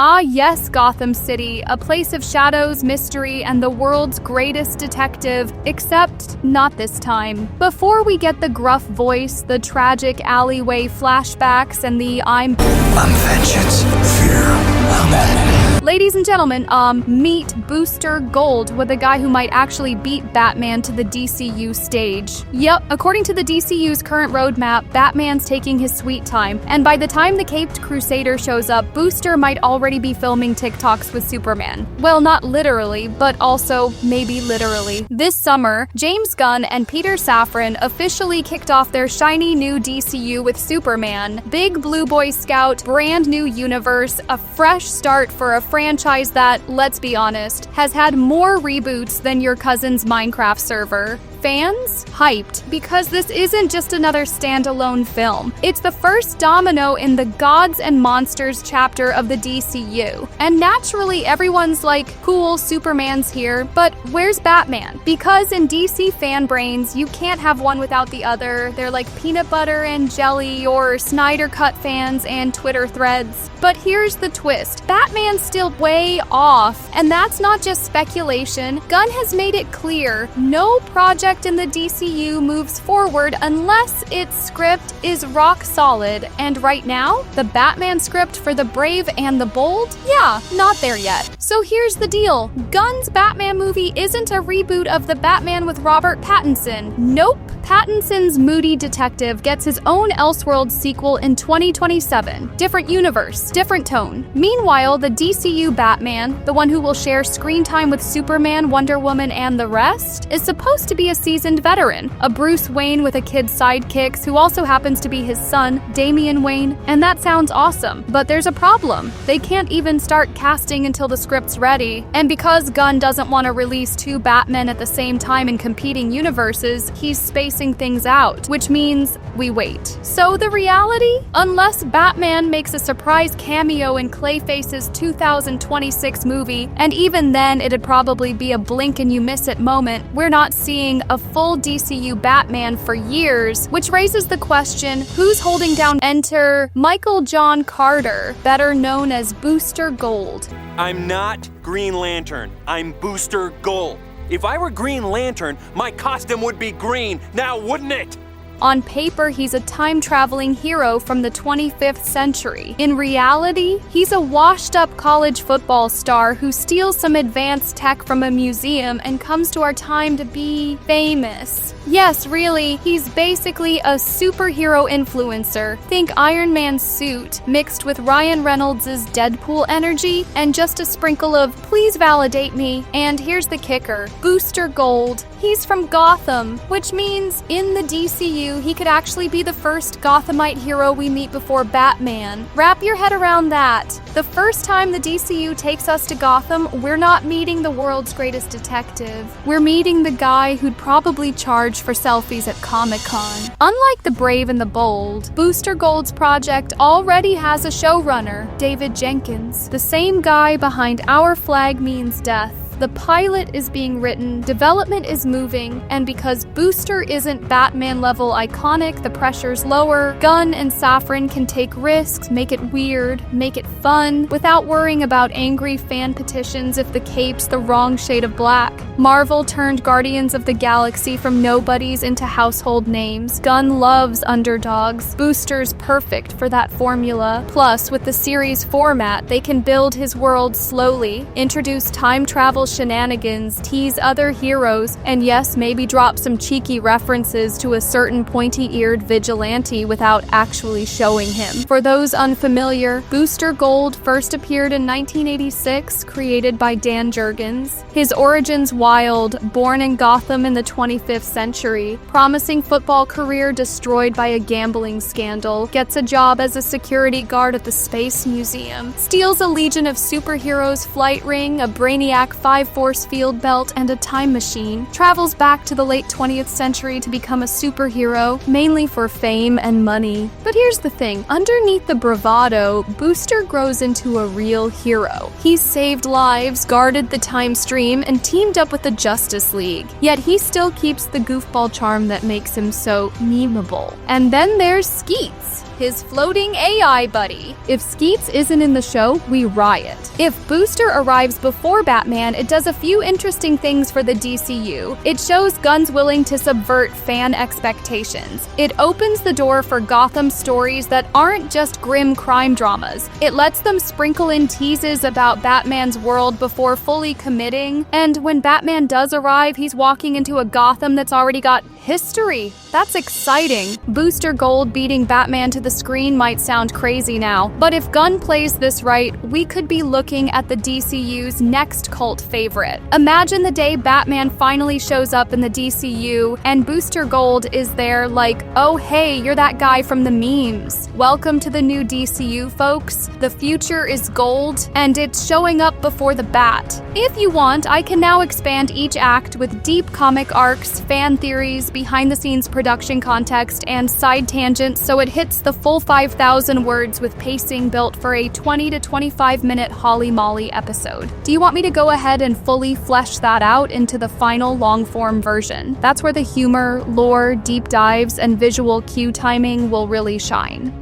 Ah yes, Gotham City, a place of shadows, mystery, and the world's greatest detective, except not this time. Before we get the gruff voice, the tragic alleyway flashbacks, and the I'm vengeance, fear, I'm Batman. Ladies and gentlemen, meet Booster Gold, with a guy who might actually beat Batman to the DCU stage. Yep, according to the DCU's current roadmap, Batman's taking his sweet time, and by the time the Caped Crusader shows up, Booster might already be filming TikToks with Superman. Well, not literally, but also maybe literally. This summer, James Gunn and Peter Safran officially kicked off their shiny new DCU with Superman. Big Blue Boy Scout, brand new universe, a fresh start for a franchise that, let's be honest, has had more reboots than your cousin's Minecraft server. Fans? Hyped, because this isn't just another standalone film. It's the first domino in the Gods and Monsters chapter of the DCU. And naturally, everyone's like, cool, Superman's here, but where's Batman? Because in DC fan brains, you can't have one without the other. They're like peanut butter and jelly, or Snyder Cut fans and Twitter threads. But here's the twist. Batman's still way off, and that's not just speculation. Gunn has made it clear, no project in the DCU moves forward unless its script is rock solid, and right now, the Batman script for the brave and the bold? Yeah, not there yet. So here's the deal. Gunn's Batman movie isn't a reboot of the Batman with Robert Pattinson. Nope. Pattinson's moody detective gets his own Elseworlds sequel in 2027. Different universe, different tone. Meanwhile, the DCU Batman, the one who will share screen time with Superman, Wonder Woman, and the rest, is supposed to be a seasoned veteran. A Bruce Wayne with a kid sidekicks who also happens to be his son, Damian Wayne, and that sounds awesome. But there's a problem. They can't even start casting until the script's ready. And because Gunn doesn't want to release two Batmen at the same time in competing universes, he's spacing things out, which means we wait. So the reality? Unless Batman makes a surprise cameo in Clayface's 2026 movie, and even then it'd probably be a blink and you miss it moment, we're not seeing a full DCU Batman for years, which raises the question, who's holding down? Enter Michael John Carter, better known as Booster Gold. I'm not Green Lantern, I'm Booster Gold. If I were Green Lantern, my costume would be green, now wouldn't it? On paper, he's a time-traveling hero from the 25th century. In reality, he's a washed-up college football star who steals some advanced tech from a museum and comes to our time to be famous. Yes, really, he's basically a superhero influencer. Think Iron Man's suit, mixed with Ryan Reynolds' Deadpool energy, and just a sprinkle of, please validate me. And here's the kicker, Booster Gold. He's from Gotham, which means in the DCU, he could actually be the first Gothamite hero we meet before Batman. Wrap your head around that. The first time the DCU takes us to Gotham, we're not meeting the world's greatest detective. We're meeting the guy who'd probably charge for selfies at Comic-Con. Unlike the brave and the bold, Booster Gold's project already has a showrunner, David Jenkins, the same guy behind Our Flag Means Death. The pilot is being written, development is moving, and because Booster isn't Batman-level iconic, the pressure's lower. Gunn and Safran can take risks, make it weird, make it fun, without worrying about angry fan petitions if the cape's the wrong shade of black. Marvel turned Guardians of the Galaxy from nobodies into household names. Gunn loves underdogs. Booster's perfect for that formula. Plus, with the series format, they can build his world slowly, introduce time travel shenanigans, tease other heroes, and yes, maybe drop some cheeky references to a certain pointy-eared vigilante without actually showing him. For those unfamiliar, Booster Gold first appeared in 1986, created by Dan Jurgens. His origins wild, born in Gotham in the 25th century, promising football career destroyed by a gambling scandal, gets a job as a security guard at the Space Museum, steals a Legion of Superheroes flight ring, a Brainiac 5 force field belt, and a time machine, travels back to the late 20th century to become a superhero, mainly for fame and money. But here's the thing, underneath the bravado, Booster grows into a real hero. He's saved lives, guarded the time stream, and teamed up with the Justice League. Yet he still keeps the goofball charm that makes him so memeable. And then there's Skeets. his floating AI buddy. If Skeets isn't in the show, we riot. If Booster arrives before Batman, it does a few interesting things for the DCU. It shows Gunn's willing to subvert fan expectations. It opens the door for Gotham stories that aren't just grim crime dramas. It lets them sprinkle in teases about Batman's world before fully committing. And when Batman does arrive, he's walking into a Gotham that's already got history. That's exciting. Booster Gold beating Batman to the screen might sound crazy now, but if Gunn plays this right, we could be looking at the DCU's next cult favorite. Imagine the day Batman finally shows up in the DCU and Booster Gold is there like, oh hey, you're that guy from the memes. Welcome to the new DCU, folks. The future is gold, and it's showing up before the bat. If you want, I can now expand each act with deep comic arcs, fan theories, behind-the-scenes production context, and side tangents so it hits the full 5,000 words with pacing built for a 20 to 25 minute Holly Molly episode. Do you want me to go ahead and fully flesh that out into the final long-form version? That's where the humor, lore, deep dives, and visual cue timing will really shine.